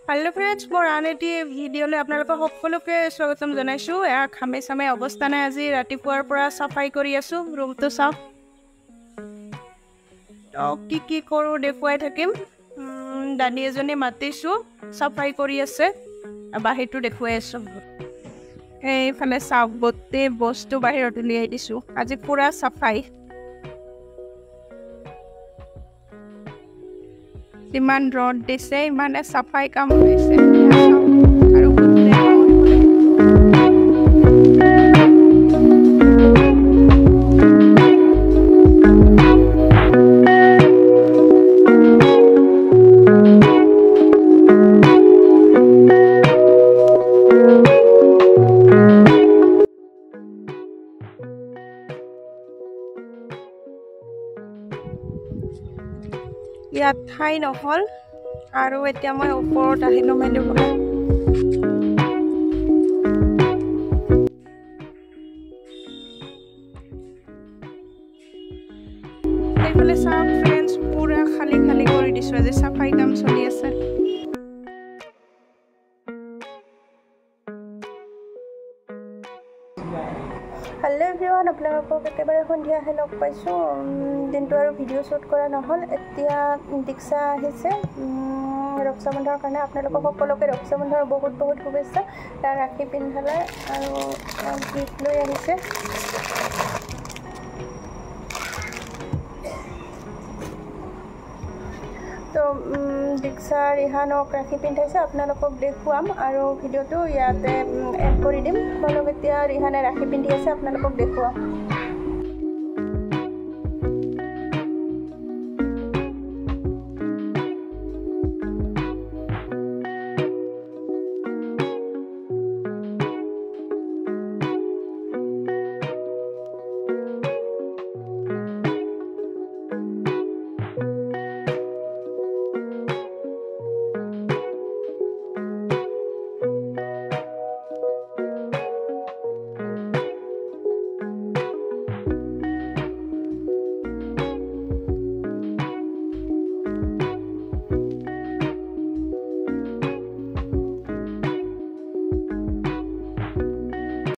hello friends मोर आन eighty भिडिओले आपनालोक सकलोके स्वागतम जनाइछु या खामे सामे अवस्था नै আজি रातिपुৱাৰ পৰা सफाई কৰি আছো रूमটো साफ কি কৰো দেখুৱাই থাকিম দানি এজনী মাতিছো सफाई কৰি আছে বাহিৰটো দেখুৱাই আছো এইফালে সাফ গতে বস্তু বাহিৰত উলিয়াই দিছো আজি পুৰা सफाई ইমান ৰড দিছে ইমানে सफाई কাম হৈছে আৰু या ঠাই নহল আৰু এতিয়া মই ওপৰত আহিলো মেলি এইফালে সব ফ্ৰেন্ডছ পুৰা খালি খালি কৰি দিছো যে सफाई কাম চলি আছে हेलो एवरीवन आपलोक एकेबारे सन्धिया हे लग पाइছো दिनটো আৰু ভিডিও শুট কৰা নহল এতিয়া দীক্ষা আহিছে ৰক্ষা বন্ধনৰ কাৰণে আপোনালোক সকলোকে ৰক্ষা বন্ধনৰ বহুত বহুত শুভেচ্ছা তাৰ ৰাখি পিন্ধালে আৰু গিফ্ট লৈ আহিছে তো দীক্ষা ৰিহানক ৰাখি পিন্ধাইছে আপোনালোকক দেখুৱাম আৰু ভিডিওটো ইয়াতে এড কৰি দিম বলক এতিয়া ৰিহানে ৰাখি পিন্ধি আছে আপোনালোকক দেখুৱাম